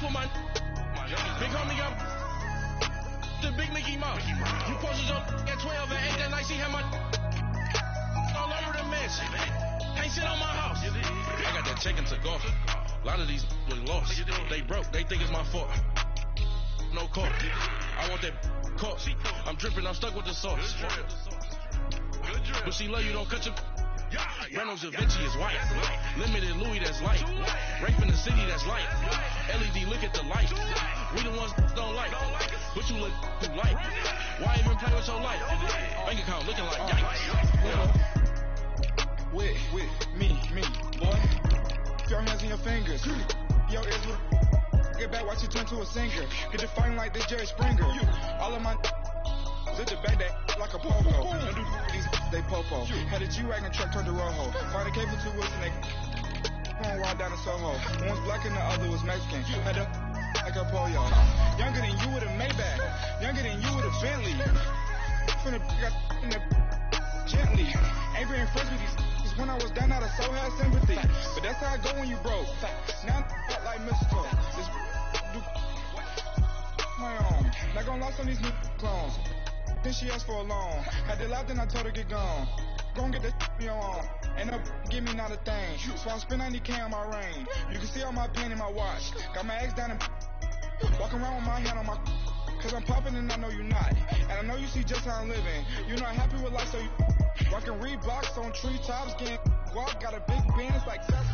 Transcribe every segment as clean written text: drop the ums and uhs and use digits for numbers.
for my big homie up. The big Mickey Mouse. You posted up at 12 and 8 that night. She had my all over the mess. Ain't sit on my house. I got that check and took off. A lot of these was lost. They broke. They think it's my fault. No court. I want that court. I'm dripping. I'm stuck with the sauce. But she love you. Don't cut your. Breno Javinci is white. Limited Louis, that's light. Rape in the city, that's light. LED, look at the light. We the ones don't like. But you look too light. Why even play with your life? Bank account looking like yikes. With me, boy. Your hands in your fingers. Yo, ears with get back, watch you turn to a singer. Get you fighting like this Jerry Springer. All of my zip the back that like a popo. Don't do these they popo. Had a G-Wagon truck turned to Rojo. Find a cable 2 wheels and they going wild down in Soho. One was black and the other was Mexican. Had a like a pollo. Younger than you with a Maybach. Younger than you with a Bentley. Finna got in the gently. Ain't being friends with these when I was down out of so had sympathy. But that's how I go when you broke. Now I'm like mistletoe. This do my own. Not gonna lost on these new clones. Then she asked for a loan. Had to laugh, then I told her get gone. Gon' get that you on. And up, give me not a thing. So I spend 90K on my ring. You can see all my pain in my watch. Got my ex down and walking around with my hand on my. Cause I'm popping and I know you're not. And I know you see just how I'm living. You're not happy with life, so you rockin' Reeboks on treetops, getting guap, got a big Benz like that.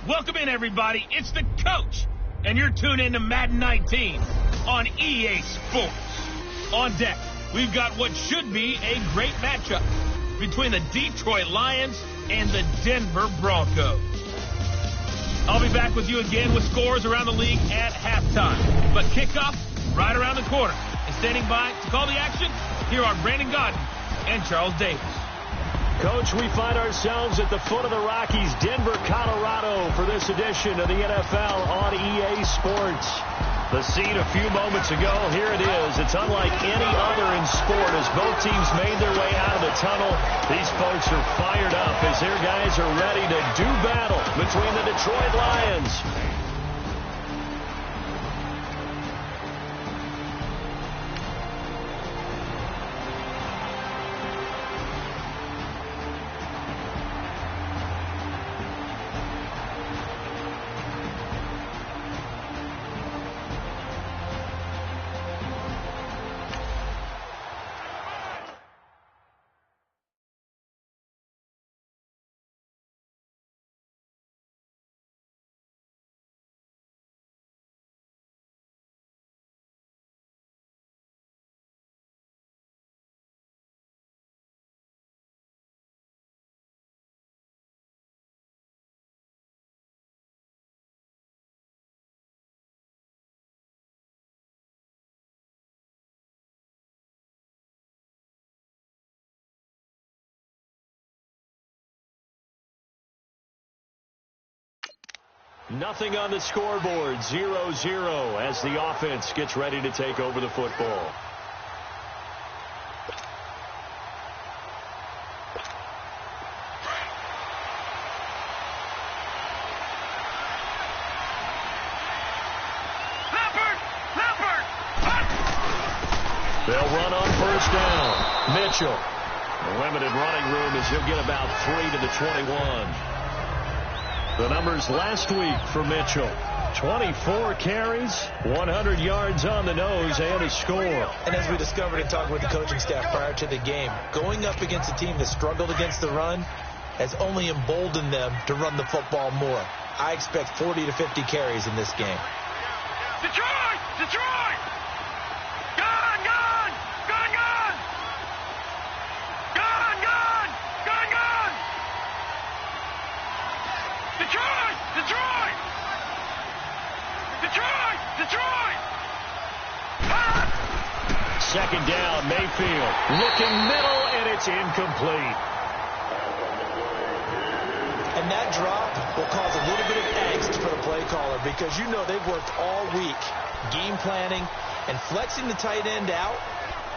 Welcome in, everybody. It's the coach, and you're tuned in to Madden 19 on EA Sports. On deck, we've got what should be a great matchup between the Detroit Lions and the Denver Broncos. I'll be back with you again with scores around the league at halftime. But kickoff right around the corner. And standing by to call the action, here are Brandon Godden and Charles Davis. Coach, we find ourselves at the foot of the Rockies, Denver, Colorado, for this edition of the NFL on EA Sports. The scene a few moments ago, here it is. It's unlike any other in sport as both teams made their way out of the tunnel. These folks are fired up as their guys are ready to do battle between the Detroit Lions. Nothing on the scoreboard, 0-0 as the offense gets ready to take over the football. They'll run on first down. Mitchell. The limited running room as he'll get about 3 to the 21. The numbers last week for Mitchell. 24 carries, 100 yards on the nose, and a score. And as we discovered in talking with the coaching staff prior to the game, going up against a team that struggled against the run has only emboldened them to run the football more. I expect 40 to 50 carries in this game. Detroit! Detroit! Gone! Gone! Gone! Gone! Gone! Gone! Gone! Gone! Detroit! Detroit! Detroit! Detroit! Ah! Second down, Mayfield. Looking middle, and it's incomplete. And that drop will cause a little bit of angst for the play caller because you know they've worked all week game planning and flexing the tight end out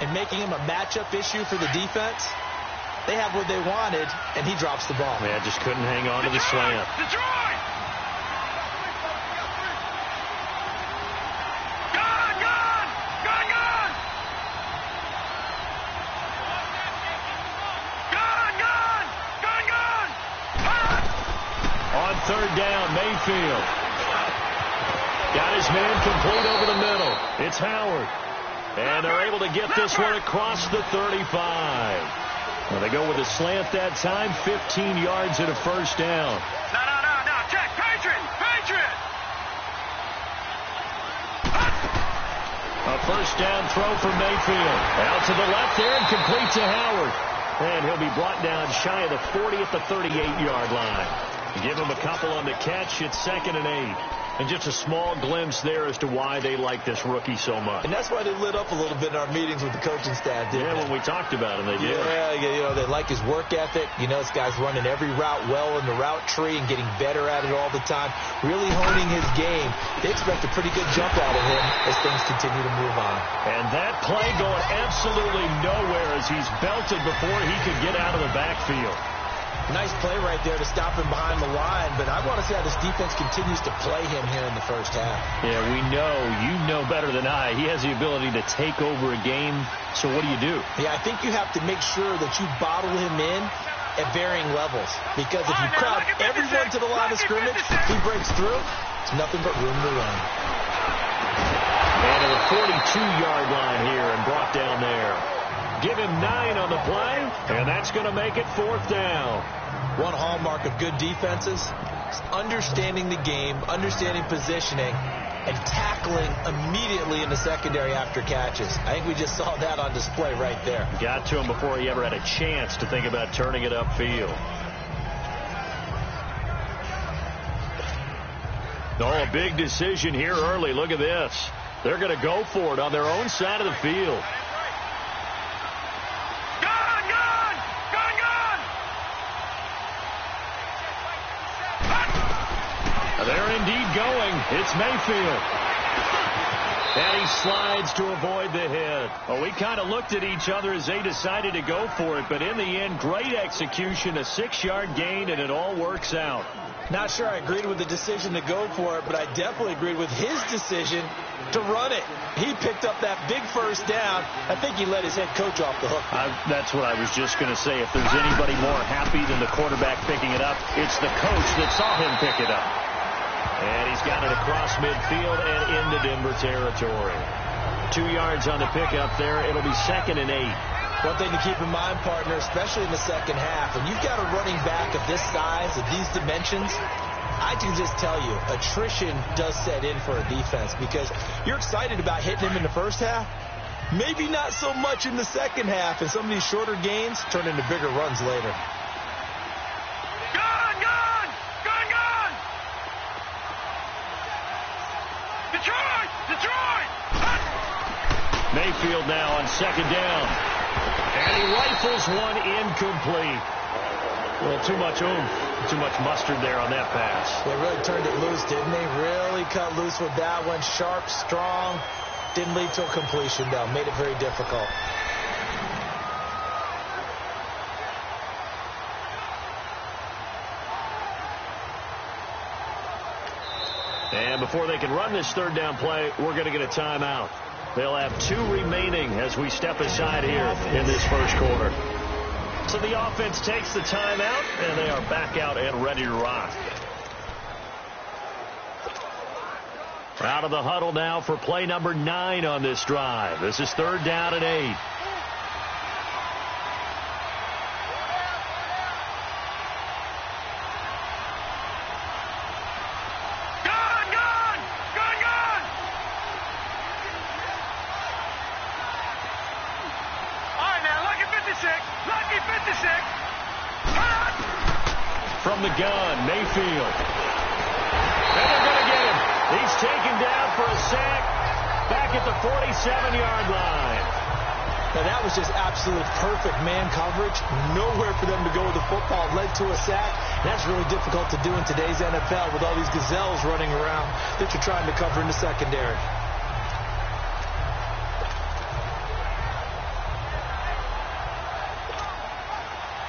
and making him a matchup issue for the defense. They have what they wanted, and he drops the ball. Yeah, just couldn't hang on to the slant. Detroit! Mayfield. Got his man complete over the middle. It's Howard. And they're able to get this one across the 35. Well, they go with a slant that time, 15 yards and a first down. No. Check. Patriot. A first down throw for Mayfield. Out to the left there and complete to Howard. And he'll be brought down shy of the 40 at the 38-yard line. Give him a couple on the catch. It's 2nd and 8. And just a small glimpse there as to why they like this rookie so much. And that's why they lit up a little bit in our meetings with the coaching staff, didn't they? When we talked about him, they did. Yeah, they like his work ethic. This guy's running every route well in the route tree and getting better at it all the time, really honing his game. They expect a pretty good jump out of him as things continue to move on. And that play going absolutely nowhere as he's belted before he could get out of the backfield. Nice play right there to stop him behind the line, but I want to see how this defense continues to play him here in the first half. Yeah, you know better than I. He has the ability to take over a game, so what do? Yeah, I think you have to make sure that you bottle him in at varying levels, because if you crowd everyone to the line of scrimmage, he breaks through, it's nothing but room to run. And to the 42-yard line here and brought down there. Give him 9 on the play, and that's going to make it 4th down. One hallmark of good defenses is understanding the game, understanding positioning, and tackling immediately in the secondary after catches. I think we just saw that on display right there. Got to him before he ever had a chance to think about turning it upfield. Oh, a big decision here early. Look at this. They're going to go for it on their own side of the field. They're indeed going. It's Mayfield. And he slides to avoid the hit. Well, we kind of looked at each other as they decided to go for it, but in the end, great execution, a 6-yard gain, and it all works out. Not sure I agreed with the decision to go for it, but I definitely agreed with his decision to run it. He picked up that big first down. I think he let his head coach off the hook. That's what I was just going to say. If there's anybody more happy than the quarterback picking it up, it's the coach that saw him pick it up. And he's got it across midfield and into Denver territory. 2 yards on the pickup there. It'll be 2nd and 8. One thing to keep in mind, partner, especially in the second half, when you've got a running back of this size, of these dimensions, I can just tell you, attrition does set in for a defense, because you're excited about hitting him in the first half. Maybe not so much in the second half, and some of these shorter gains turn into bigger runs later. Mayfield now on 2nd down. And he rifles one incomplete. Well, too much oomph, too much mustard there on that pass. They really turned it loose, didn't they? Really cut loose with that one. Sharp, strong. Didn't lead to a completion, though. Made it very difficult. And before they can run this 3rd down play, we're going to get a timeout. They'll have 2 remaining as we step aside here in this first quarter. So the offense takes the timeout, and they are back out and ready to rock. Out of the huddle now for play number 9 on this drive. This is 3rd down and 8. From the gun, Mayfield. And they're going to get him. He's taken down for a sack back at the 47-yard line. Now, that was just absolute perfect man coverage. Nowhere for them to go with the football. Led to a sack. That's really difficult to do in today's NFL with all these gazelles running around that you're trying to cover in the secondary.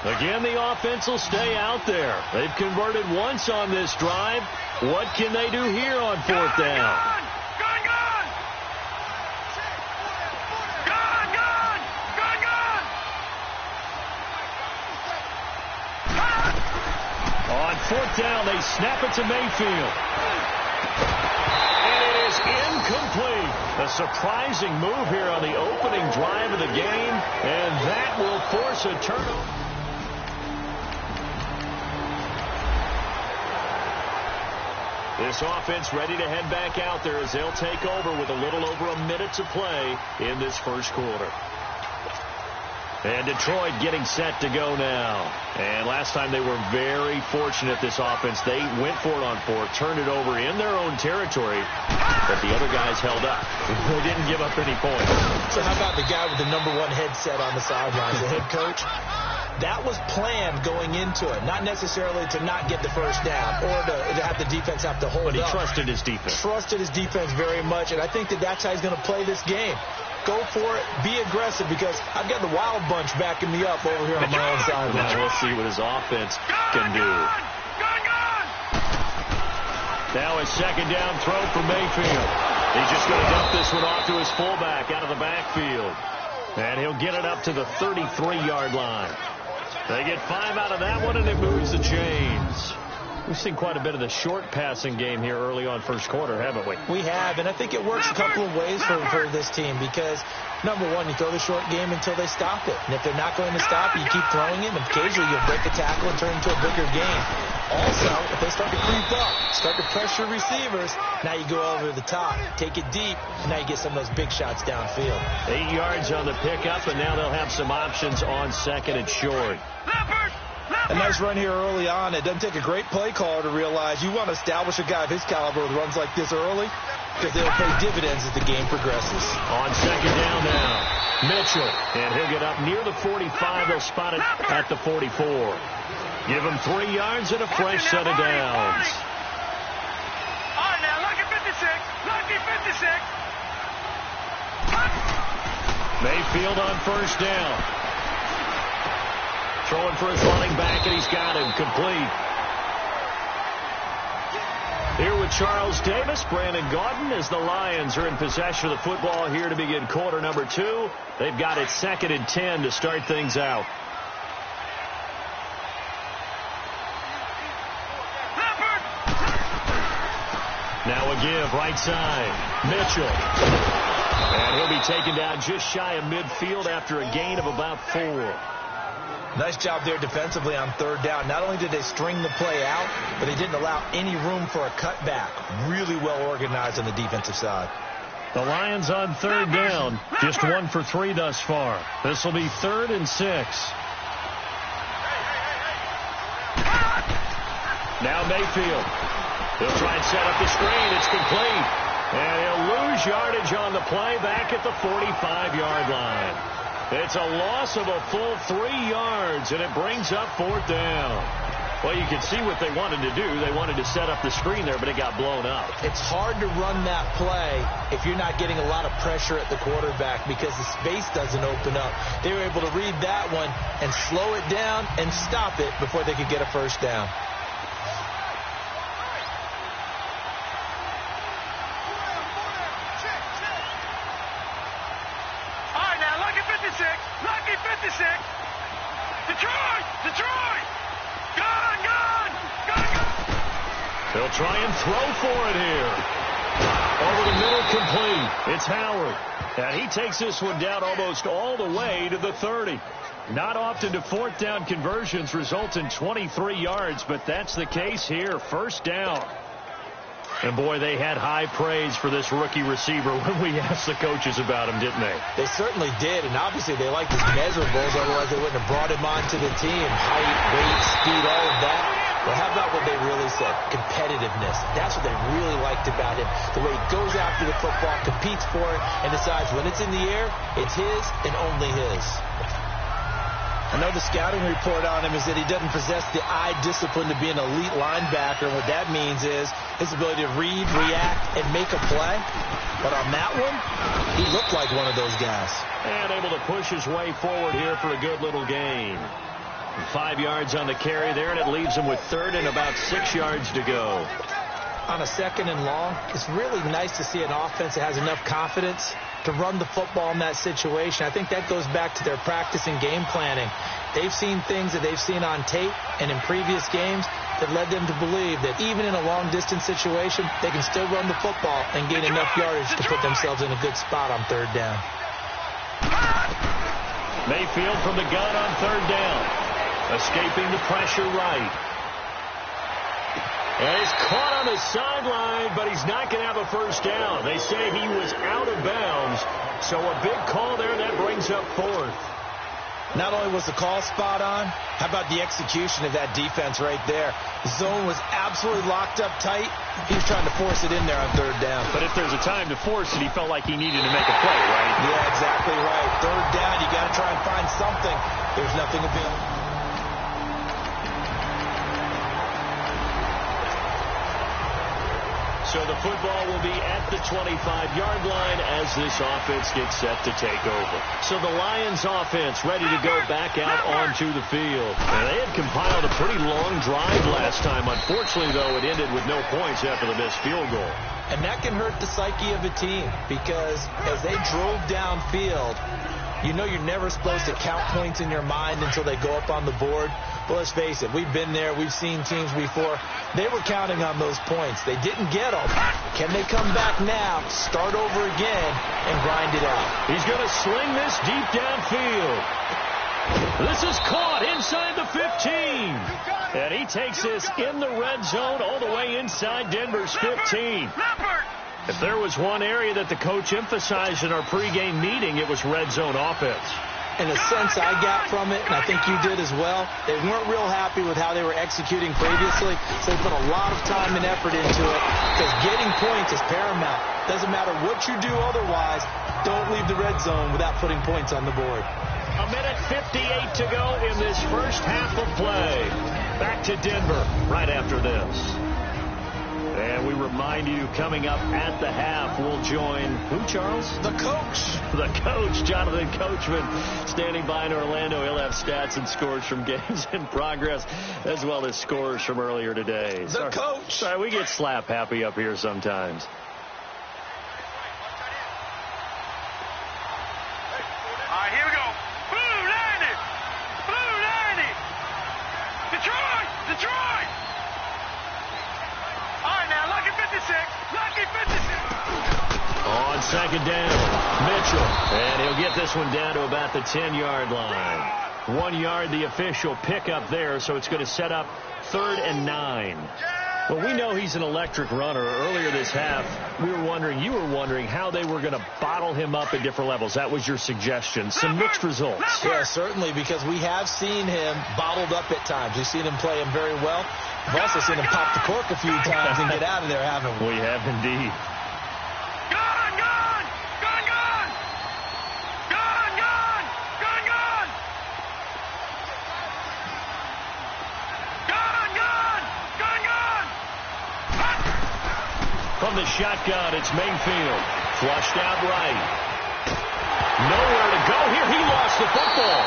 Again, the offense will stay out there. They've converted once on this drive. What can they do here on 4th down? On fourth down. They snap it to Mayfield. And it is incomplete. A surprising move here on the opening drive of the game, and that will force a turnover. This offense ready to head back out there as they'll take over with a little over a minute to play in this first quarter. And Detroit getting set to go now. And last time they were very fortunate, this offense. They went for it on fourth, turned it over in their own territory, but the other guys held up. They didn't give up any points. So how about the guy with the #1 headset on the sidelines, the head coach? That was planned going into it, not necessarily to not get the first down or to have the defense have to hold up. But he trusted his defense. Trusted his defense very much, and I think that's how he's going to play this game. Go for it. Be aggressive, because I've got the wild bunch backing me up over here on my own sideline. We'll see what his offense can do. Now a second down throw for Mayfield. He's just going to dump this one off to his fullback out of the backfield. And he'll get it up to the 33-yard line. They get 5 out of that one, and it moves the chains. We've seen quite a bit of the short passing game here early on first quarter, haven't we? We have, and I think it works a couple of ways for this team, because, number one, you throw the short game until they stop it. And if they're not going to stop, you keep throwing it, and occasionally you'll break a tackle and turn it into a bigger game. Also, if they start to creep up, start to pressure receivers, now you go over the top, take it deep, and now you get some of those big shots downfield. 8 yards on the pickup, and now they'll have some options on second and short. A nice run here early on. It doesn't take a great play caller to realize you want to establish a guy of his caliber with runs like this early, because they'll pay dividends as the game progresses. On second down now, Mitchell, and he'll get up near the 45. They'll spot it at the 44. Give him 3 yards and a fresh set of downs. All right, now, lucky 56. Lucky 56. Mayfield on first down. Throwing for his running back, and he's got him complete. Here with Charles Davis, Brandon Gaudin, as the Lions are in possession of the football here to begin quarter number 2. They've got it 2nd and 10 to start things out. Now a give, right side. Mitchell. And he'll be taken down just shy of midfield after a gain of about 4. Nice job there defensively on third down. Not only did they string the play out, but they didn't allow any room for a cutback. Really well organized on the defensive side. The Lions on third down. Just 1 for 3 thus far. This will be 3rd and 6. Now Mayfield. He'll try and set up the screen. It's complete. And he'll lose yardage on the play back at the 45-yard line. It's a loss of a full 3 yards, and it brings up 4th down. Well, you can see what they wanted to do. They wanted to set up the screen there, but it got blown up. It's hard to run that play if you're not getting a lot of pressure at the quarterback, because the space doesn't open up. They were able to read that one and slow it down and stop it before they could get a first down. Lucky 56. Detroit! Detroit! Gone! They'll try and throw for it here. Over the middle, complete. It's Howard. And he takes this one down almost all the way to the 30. Not often do 4th down conversions result in 23 yards, but that's the case here. First down. And, boy, they had high praise for this rookie receiver when we asked the coaches about him, didn't they? They certainly did, and obviously they liked his measurables, otherwise they wouldn't have brought him onto the team. Height, weight, speed, all of that. Well, how about what they really said? Competitiveness. That's what they really liked about him. The way he goes after the football, competes for it, and decides when it's in the air, it's his and only his. I know the scouting report on him is that he doesn't possess the eye discipline to be an elite linebacker. And what that means is his ability to read, react, and make a play. But on that one, he looked like one of those guys. And able to push his way forward here for a good little gain. 5 yards on the carry there, and it leaves him with 3rd and about 6 yards to go. On a 2nd and long, it's really nice to see an offense that has enough confidence to run the football in that situation. I think that goes back to their practice and game planning. They've seen things that they've seen on tape and in previous games, that led them to believe that even in a long-distance situation, they can still run the football and gain enough yardage to put themselves in a good spot on third down. Mayfield from the gun on third down. Escaping the pressure right. And he's caught on the sideline, but he's not going to have a first down. They say he was out of bounds. So a big call there, that brings up fourth. Not only was the call spot on, how about the execution of that defense right there? The zone was absolutely locked up tight. He was trying to force it in there on third down. But if there's a time to force it, he felt like he needed to make a play, right? Yeah, exactly right. Third down, you got to try and find something. There's nothing available. So the football will be at the 25-yard line as this offense gets set to take over. So the Lions offense ready to go back out onto the field. And they had compiled a pretty long drive last time. Unfortunately, though, it ended with no points after the missed field goal. And that can hurt the psyche of a team because as they drove downfield, you know you're never supposed to count points in your mind until they go up on the board. But let's face it, we've been there. We've seen teams before. They were counting on those points. They didn't get them. Can they come back now, start over again, and grind it out? He's going to sling this deep downfield. This is caught inside the 15. And he takes this in the red zone all the way inside Denver's 15. If there was one area that the coach emphasized in our pregame meeting, it was red zone offense. In a sense I got from it, and I think you did as well, they weren't real happy with how they were executing previously, so they put a lot of time and effort into it because getting points is paramount. Doesn't matter what you do otherwise, don't leave the red zone without putting points on the board. A minute 58 to go in this first half of play. Back to Denver right after this. And we remind you, coming up at the half, we'll join who, Charles? The coach. The coach, Jonathan Coachman, standing by in Orlando. He'll have stats and scores from games in progress, as well as scores from earlier today. The coach. Sorry, we get slap happy up here sometimes. All right, here we go. Blue 90. Blue 90. Detroit. Detroit. All right, now, lucky 56. Lucky 56. On second down, Mitchell. And he'll get this one down to about the 10-yard line. 1 yard, the official pickup there, so it's going to set up 3rd and 9. Well, we know he's an electric runner. Earlier this half, you were wondering how they were going to bottle him up at different levels. That was your suggestion. Some mixed results. Yeah, certainly, because we have seen him bottled up at times. We've seen him play him very well. We've also seen him pop the cork a few times and get out of there, haven't we? We have indeed. Gone, gone. Gone, gone. Gone, gone. Gone, gone. Gone, gone. Gone, gone. From the shotgun, it's Mayfield. Flushed out right. Nowhere to go here. He lost the football.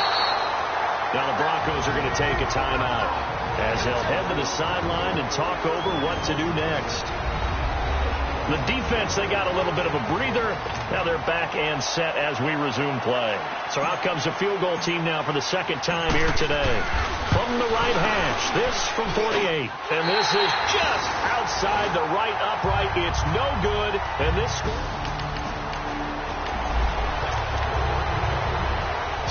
Now the Broncos are going to take a timeout as they'll head to the sideline and talk over what to do next. The defense, they got a little bit of a breather. Now they're back and set as we resume play. So out comes the field goal team now for the second time here today. From the right hash, this from 48. And this is just outside the right upright. It's no good. And this...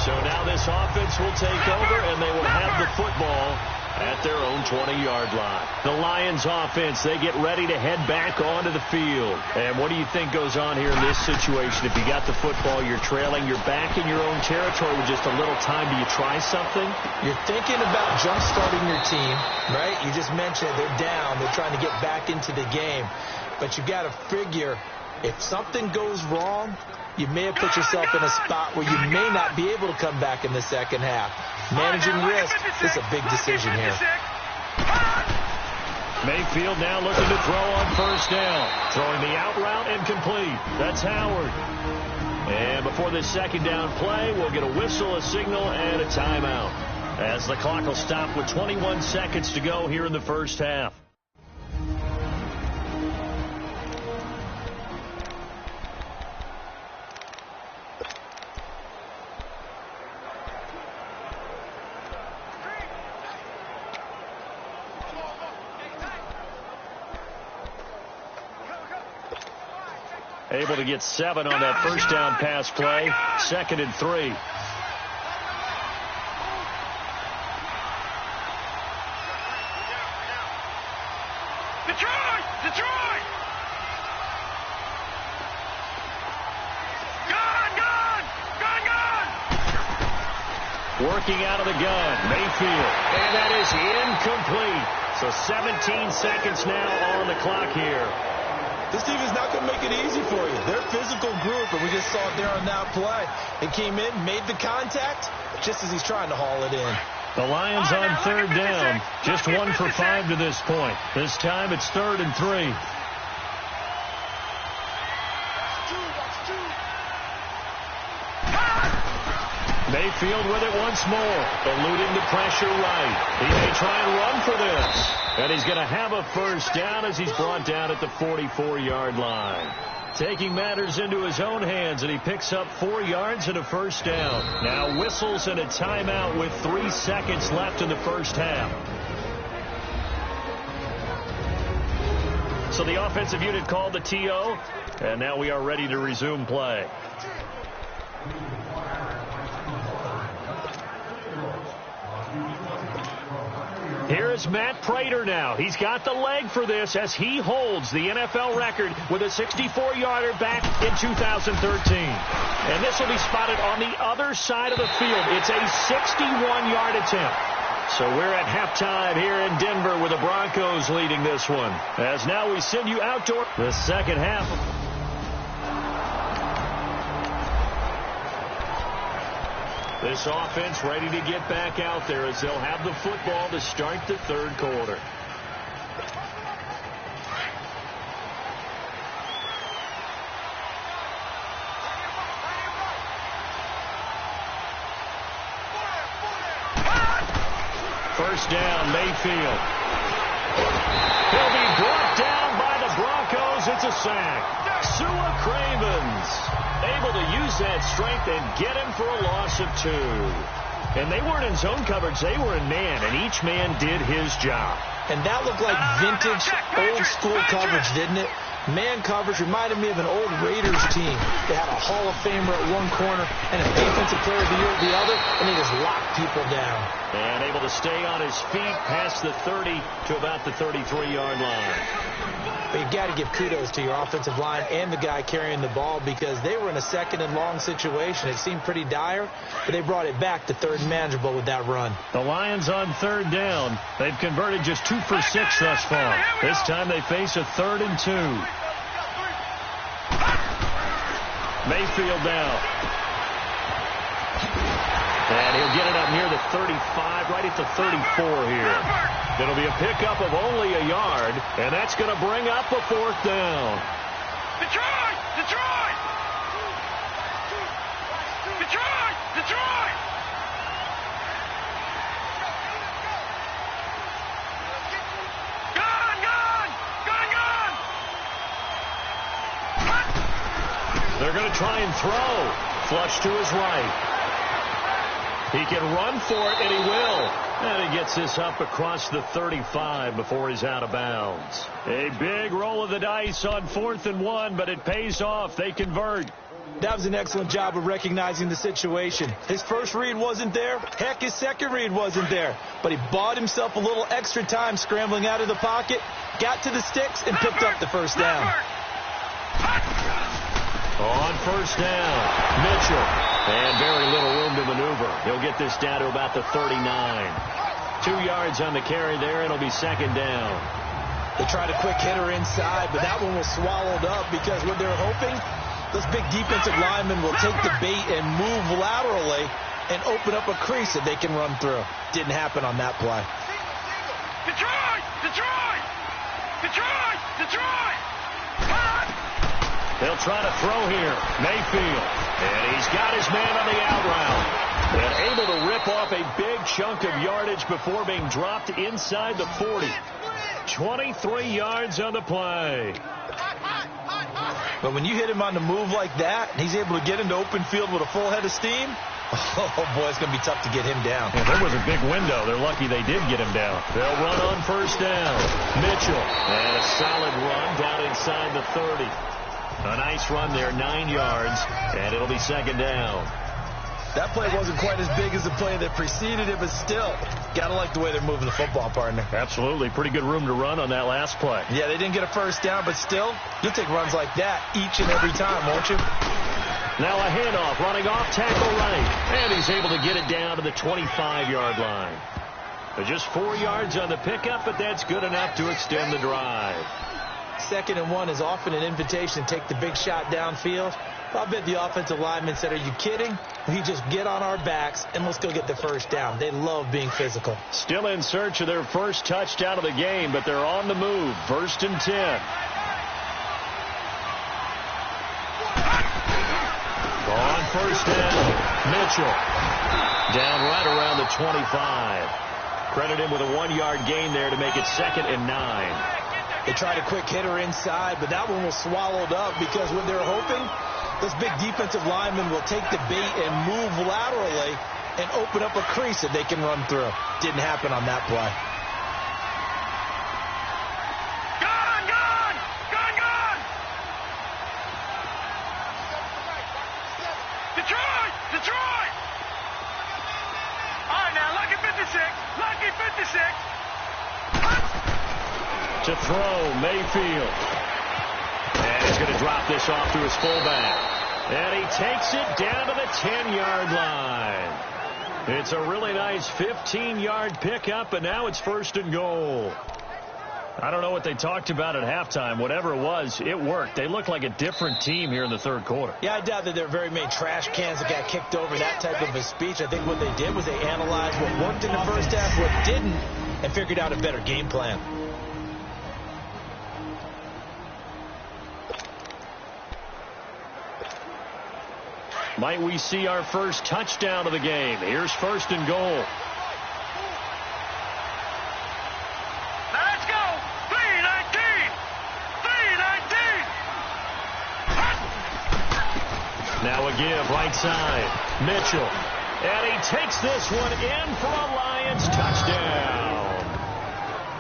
So now this offense will take over, and they will have the football at their own 20-yard line. The Lions offense, they get ready to head back onto the field. And what do you think goes on here in this situation? If you got the football, you're trailing, you're back in your own territory with just a little time. Do you try something? You're thinking about jump-starting your team, right? You just mentioned they're down. They're trying to get back into the game. But you got to figure if something goes wrong, you may have put yourself in a spot where you may not be able to come back in the second half. Managing risk is a big decision here. Mayfield now looking to throw on first down. Throwing the out route and complete. That's Howard. And before this second down play, we'll get a whistle, a signal, and a timeout. As the clock will stop with 21 seconds to go here in the first half. Able to get 7 on that first down pass play. 2nd and 3. Detroit! Detroit! Gun! Working out of the gun, Mayfield. And that is incomplete. So 17 seconds now on the clock here. This team is not going to make it easy for you. They're a physical group, and we just saw it there on that play. It came in, made the contact, just as he's trying to haul it in. The Lions on 3rd down. Just 1 for 5 to this point. This time it's 3rd and 3. Mayfield with it once more, eluding the pressure right. He may try and run for this. And he's going to have a first down as he's brought down at the 44-yard line. Taking matters into his own hands, and he picks up 4 yards and a first down. Now whistles and a timeout with 3 seconds left in the first half. So the offensive unit called the TO, and now we are ready to resume play. Here is Matt Prater now. He's got the leg for this as he holds the NFL record with a 64-yarder back in 2013. And this will be spotted on the other side of the field. It's a 61-yard attempt. So we're at halftime here in Denver with the Broncos leading this one. As now we send you outdoor the second half. This offense ready to get back out there as they'll have the football to start the 3rd quarter. First down, Mayfield. He'll be brought down by the Broncos. It's a sack. Sua Cravens able to use that strength and get him for a loss of 2. And they weren't in zone coverage. They were in man, and each man did his job. And that looked like vintage, old-school coverage, didn't it? Man coverage reminded me of an old Raiders team. They had a Hall of Famer at one corner and a Defensive Player of the Year at the other, and they just locked people down. And able to stay on his feet past the 30 to about the 33-yard line. But you've got to give kudos to your offensive line and the guy carrying the ball because they were in a 2nd and long situation. It seemed pretty dire, but they brought it back to 3rd and manageable with that run. The Lions on 3rd down. They've converted just 2 for 6 thus far. This time they face a 3rd and 2. Mayfield now. And he'll get it up near the 35, right at the 34 here. It'll be a pickup of only a yard, and that's going to bring up a 4th down. Detroit! Detroit! Detroit! Detroit! They're going to try and throw. Flush to his right. He can run for it, and he will. And he gets this up across the 35 before he's out of bounds. A big roll of the dice on 4th and 1, but it pays off. They convert. That was an excellent job of recognizing the situation. His first read wasn't there. Heck, his second read wasn't there. But he bought himself a little extra time scrambling out of the pocket, got to the sticks, and picked up the first down. On first down, Mitchell. And very little room to maneuver. He'll get this down to about the 39. 2 yards on the carry there. It'll be 2nd down. They tried a quick hitter inside, but that one was swallowed up because what they're hoping, those big defensive linemen will take the bait and move laterally and open up a crease that they can run through. Didn't happen on that play. Detroit! Detroit! Detroit! Detroit! They'll try to throw here. Mayfield. And he's got his man on the out route. And able to rip off a big chunk of yardage before being dropped inside the 40. 23 yards on the play. But when you hit him on the move like that, and he's able to get into open field with a full head of steam, oh, boy, it's going to be tough to get him down. Yeah, there was a big window. They're lucky they did get him down. They'll run on first down. Mitchell. And a solid run down inside the 30. A nice run there, 9 yards, and it'll be second down. That play wasn't quite as big as the play that preceded it, but still, got to like the way they're moving the football, partner. Absolutely. Pretty good room to run on that last play. Yeah, they didn't get a first down, but still, you'll take runs like that each and every time, won't you? Now a handoff, running off tackle right, and he's able to get it down to the 25-yard line. Just 4 yards on the pickup, but that's good enough to extend the drive. 2nd and 1 is often an invitation to take the big shot downfield. I bet the offensive lineman said, are you kidding? We just get on our backs and let's go get the first down. They love being physical. Still in search of their first touchdown of the game, but they're on the move. 1st and 10. On 1st down, Mitchell. Down right around the 25. Credit him with a 1-yard gain there to make it 2nd and 9. They tried a quick hitter inside, but that one was swallowed up because when they're hoping, this big defensive lineman will take the bait and move laterally and open up a crease that they can run through. Didn't happen on that play. Gone! Detroit! All right, now, lucky 56. To throw, Mayfield. And he's going to drop this off to his fullback. And he takes it down to the 10-yard line. It's a really nice 15-yard pickup, and now it's 1st and goal. I don't know what they talked about at halftime. Whatever it was, it worked. They look like a different team here in the 3rd quarter. Yeah, I doubt that there are very many trash cans that got kicked over, that type of a speech. I think what they did was they analyzed what worked in the first half, what didn't, and figured out a better game plan. Might we see our first touchdown of the game? Here's 1st and goal. Let's go! 319! Now a give, right side. Mitchell. And he takes this one in for a Lions touchdown.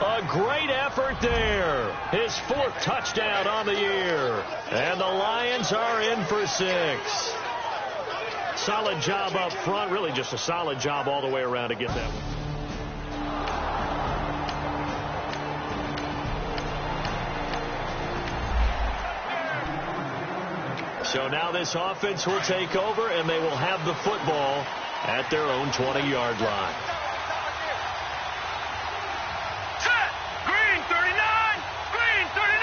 A great effort there. His 4th touchdown on the year. And the Lions are in for 6. Solid job up front. Really just a solid job all the way around to get that one. So now this offense will take over, and they will have the football at their own 20-yard line. Set! Green 39! Green 39!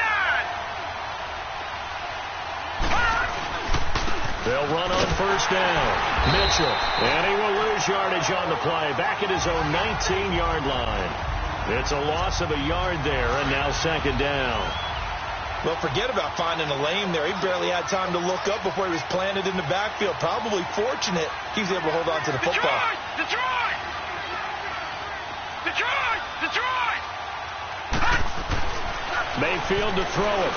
They'll run on 1st down. Mitchell, and he will lose yardage on the play. Back at his own 19-yard line. It's a loss of a yard there, and now 2nd down. Well, forget about finding a lane there. He barely had time to look up before he was planted in the backfield. Probably fortunate he was able to hold on to the football. Detroit! Mayfield to throw it.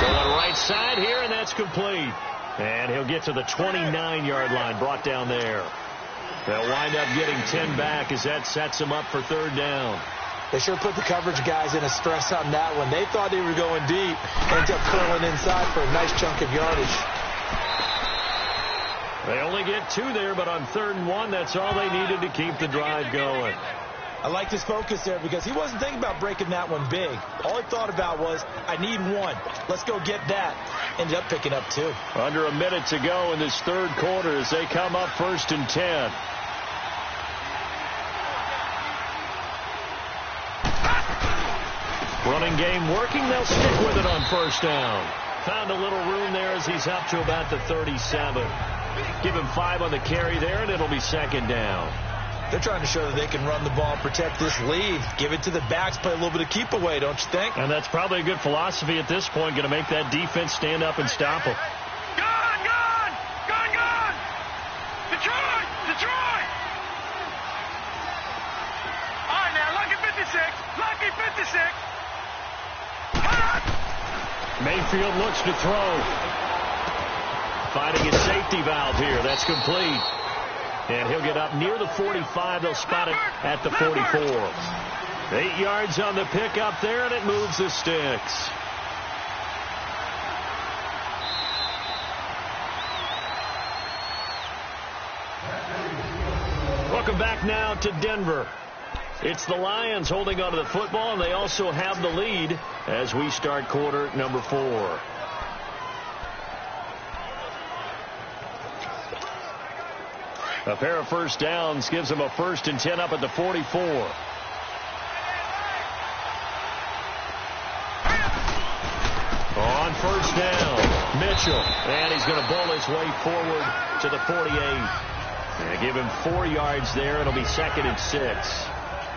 Going right side here, and that's complete. And he'll get to the 29-yard line, brought down there. They'll wind up getting 10 back as that sets them up for 3rd down. They sure put the coverage guys in a stress on that one. They thought they were going deep, ends up curling inside for a nice chunk of yardage. They only get 2 there, but on 3rd and 1, that's all they needed to keep the drive going. I liked his focus there because he wasn't thinking about breaking that one big. All he thought about was, I need 1. Let's go get that. Ended up picking up 2. Under a minute to go in this 3rd quarter as they come up 1st and 10. Running game working. They'll stick with it on 1st down. Found a little room there as he's up to about the 37. Give him 5 on the carry there, and it'll be 2nd down. They're trying to show that they can run the ball and protect this lead. Give it to the backs, play a little bit of keep away, don't you think? And that's probably a good philosophy at this point, going to make that defense stand up and stop them. Gone! Detroit! All right, now, lucky 56! Mayfield looks to throw. Finding his safety valve here. That's complete. And he'll get up near the 45. They'll spot it at the 44. 8 yards on the pickup there, and it moves the sticks. timeout to Denver. It's the Lions holding onto the football, and they also have the lead as we start quarter number 4. A pair of first downs gives them a 1st and 10 up at the 44. On first down, Mitchell, and he's going to bowl his way forward to the 48. And give him 4 yards there. It'll be 2nd and 6.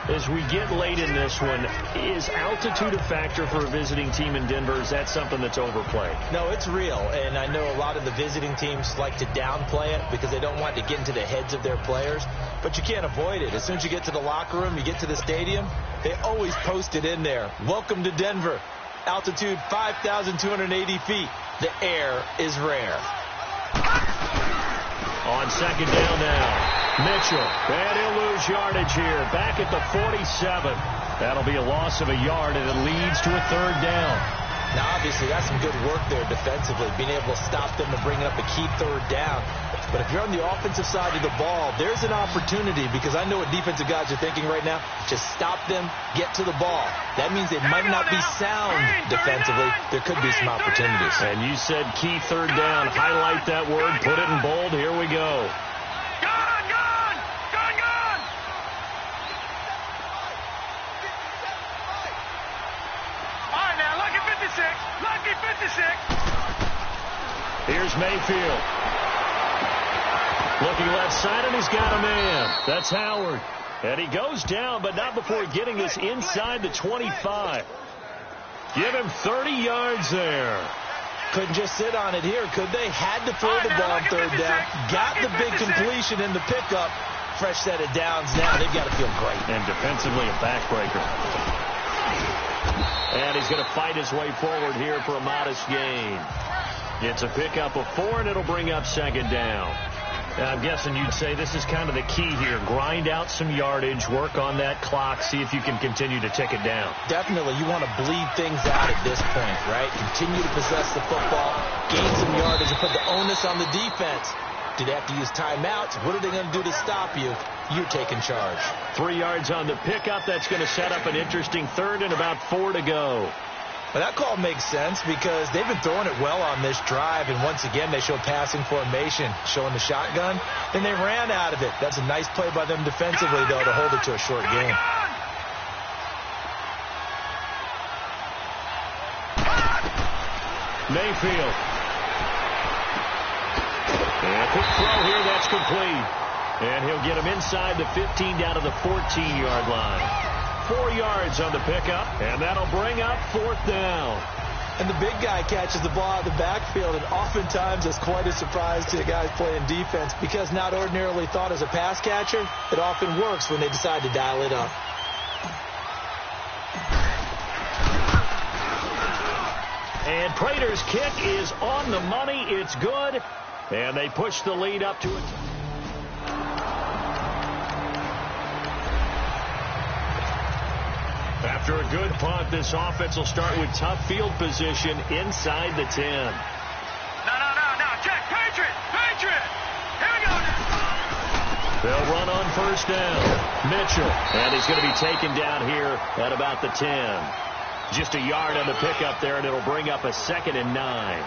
As we get late in this one, is altitude a factor for a visiting team in Denver? Is that something that's overplayed? No, it's real, and I know a lot of the visiting teams like to downplay it because they don't want to get into the heads of their players, but you can't avoid it. As soon as you get to the locker room, you get to the stadium, they always post it in there. Welcome to Denver. Altitude 5,280 feet. The air is rare. On 2nd down now. Mitchell, and he'll lose yardage here. Back at the 47. That'll be a loss of a yard, and it leads to a 3rd down. Now, obviously, that's some good work there defensively, being able to stop them and bringing up a key 3rd down. But if you're on the offensive side of the ball, there's an opportunity, because I know what defensive guys are thinking right now. Just stop them, get to the ball. That means they might not be sound defensively. There could be some opportunities. And you said key 3rd down. Highlight that word. Put it in bold. Here we go. Lucky 56. Here's Mayfield. Looking left side, and he's got a man. That's Howard. And he goes down, but not before getting this inside the 25. Give him 30 yards there. Couldn't just sit on it here, could they? Had to throw the ball 3rd down. Got the big completion in the pickup. Fresh set of downs now. They've got to feel great. And defensively, a backbreaker. And he's going to fight his way forward here for a modest gain. It's a pickup of 4, and it'll bring up 2nd down. I'm guessing you'd say this is kind of the key here. Grind out some yardage, work on that clock, see if you can continue to tick it down. Definitely. You want to bleed things out at this point, right? Continue to possess the football, gain some yardage, and put the onus on the defense. Do they have to use timeouts? What are they going to do to stop you? You're taking charge. 3 yards on the pickup. That's going to set up an interesting 3rd and about 4 to go. Well, that call makes sense because they've been throwing it well on this drive, and once again they show passing formation, showing the shotgun. Then they ran out of it. That's a nice play by them defensively, though, to hold it to a short game. Mayfield. And a quick throw here, that's complete. And he'll get him inside the 15 down to the 14-yard line. 4 yards on the pickup, and that'll bring up 4th down. And the big guy catches the ball out of the backfield, and oftentimes it's quite a surprise to the guys playing defense because not ordinarily thought as a pass catcher, it often works when they decide to dial it up. And Prater's kick is on the money. It's good. And they push the lead up to it. After a good punt, this offense will start with tough field position inside the 10. No. Check. Patriot. Here we go. They'll run on first down. Mitchell. And he's going to be taken down here at about the 10. Just a yard on the pickup there, and it'll bring up a 2nd and 9.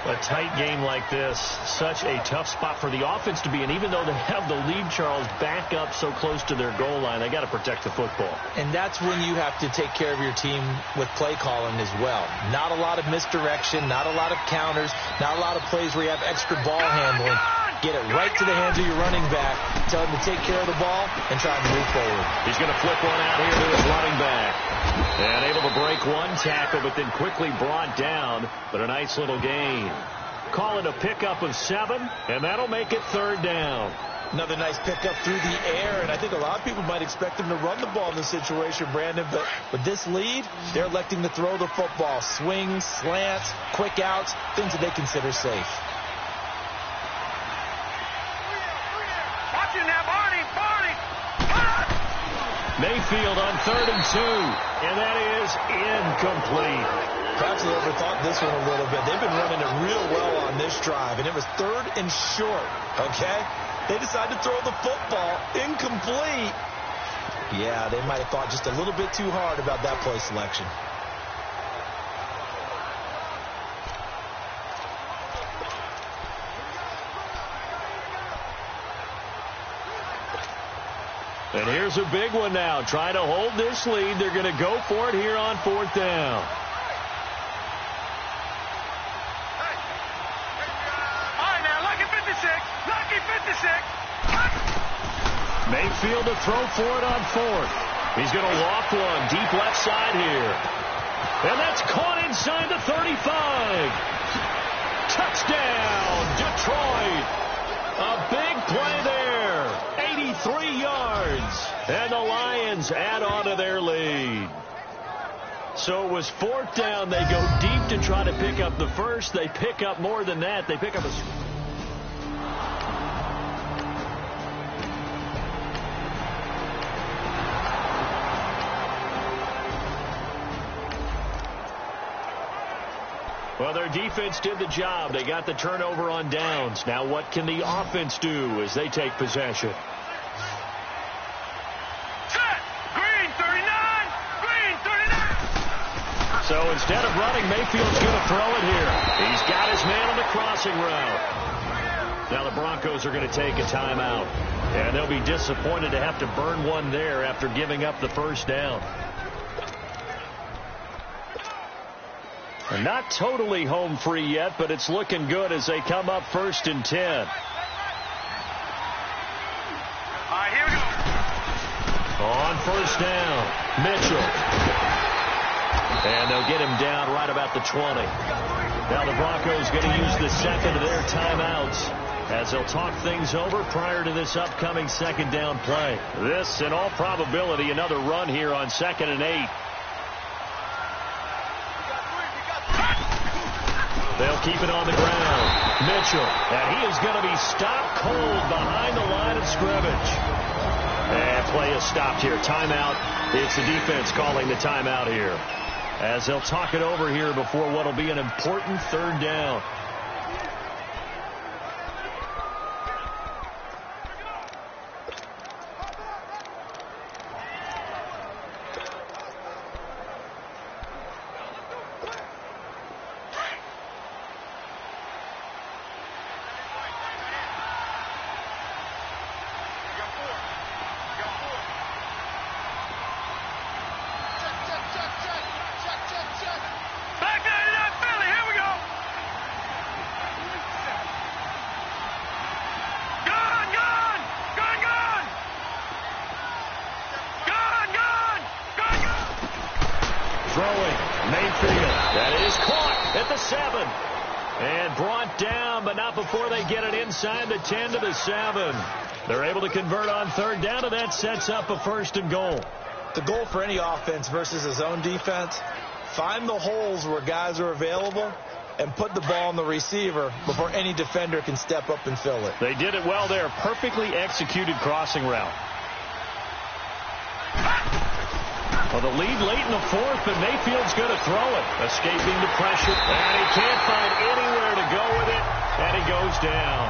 A tight game like this, such a tough spot for the offense to be in. Even though they have the lead, Charles, back up so close to their goal line, they got to protect the football. And that's when you have to take care of your team with play calling as well. Not a lot of misdirection, not a lot of counters, not a lot of plays where you have extra ball handling. Get it right to the hands of your running back. Tell him to take care of the ball and try to move forward. He's going to flip one out here to his running back. And able to break one tackle, but then quickly brought down. But a nice little gain. Call it a pickup of 7, and that'll make it 3rd down. Another nice pickup through the air, and I think a lot of people might expect them to run the ball in this situation, Brandon. But with this lead, they're electing to throw the football. Swings, slants, quick outs, things that they consider safe. Mayfield on 3rd and 2, and that is incomplete. Perhaps they overthought this one a little bit. They've been running it real well on this drive, and it was 3rd and short, okay? They decide to throw the football. Incomplete. Yeah, they might have thought just a little bit too hard about that play selection. And here's a big one now. Trying to hold this lead. They're going to go for it here on 4th down. All right, now, lucky 56. Lucky 56. Mayfield to throw for it on 4th. He's going to loft one deep left side here. And that's caught inside the 35. Touchdown, Detroit. A big play there. 83 yards. And the Lions add on to their lead. So it was 4th down. They go deep to try to pick up the first. They pick up more than that. They pick up a... Well, their defense did the job. They got the turnover on downs. Now what can the offense do as they take possession? Set. Green 39. Green 39. So instead of running, Mayfield's going to throw it here. He's got his man on the crossing route. Now the Broncos are going to take a timeout. And they'll be disappointed to have to burn one there after giving up the first down. Not totally home free yet, but it's looking good as they come up 1st and 10. All right, here we go. On 1st down, Mitchell. And they'll get him down right about the 20. Now the Broncos going to use the second of their timeouts as they'll talk things over prior to this upcoming 2nd down play. This, in all probability, another run here on 2nd and 8. They'll keep it on the ground. Mitchell, and he is going to be stopped cold behind the line of scrimmage. And play is stopped here. Timeout. It's the defense calling the timeout here, as they'll talk it over here before what will be an important 3rd down. Throwing, Mayfield. That is caught at the 7. And brought down, but not before they get it inside the 10 to the 7. They're able to convert on 3rd down, and that sets up a 1st and goal. The goal for any offense versus his own defense, find the holes where guys are available and put the ball on the receiver before any defender can step up and fill it. They did it well there. Perfectly executed crossing route. Well, the lead late in the 4th, but Mayfield's going to throw it. Escaping the pressure, and he can't find anywhere to go with it, and he goes down.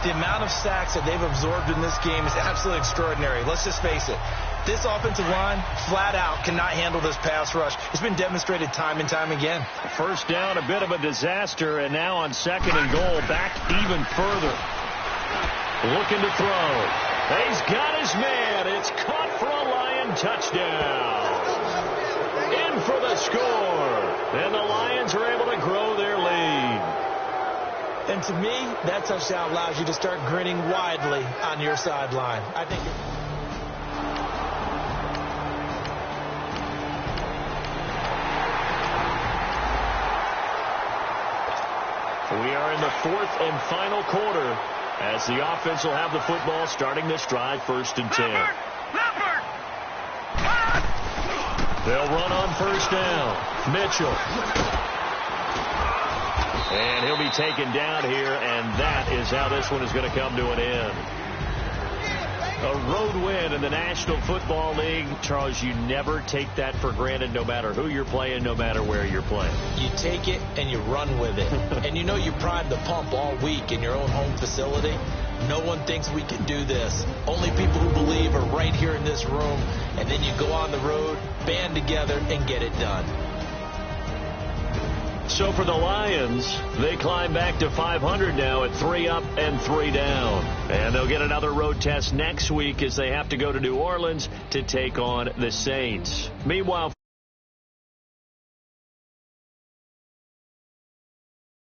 The amount of sacks that they've absorbed in this game is absolutely extraordinary. Let's just face it. This offensive line, flat out, cannot handle this pass rush. It's been demonstrated time and time again. 1st down, a bit of a disaster, and now on 2nd and goal, back even further. Looking to throw. He's got his man. It's caught for a Lion touchdown. In for the score. And the Lions are able to grow their lead. And to me, that touchdown allows you to start grinning widely on your sideline. I think we are in the 4th and final quarter, as the offense will have the football starting this drive 1st and 10. They'll run on 1st down. Mitchell. And he'll be taken down here, and that is how this one is going to come to an end. A road win in the National Football League. Charles, you never take that for granted no matter who you're playing, no matter where you're playing. You take it and you run with it. And you know you primed the pump all week in your own home facility. No one thinks we can do this. Only people who believe are right here in this room. And then you go on the road, band together, and get it done. So for the Lions, they climb back to 500 now at 3 up and 3 down. And they'll get another road test next week as they have to go to New Orleans to take on the Saints. Meanwhile,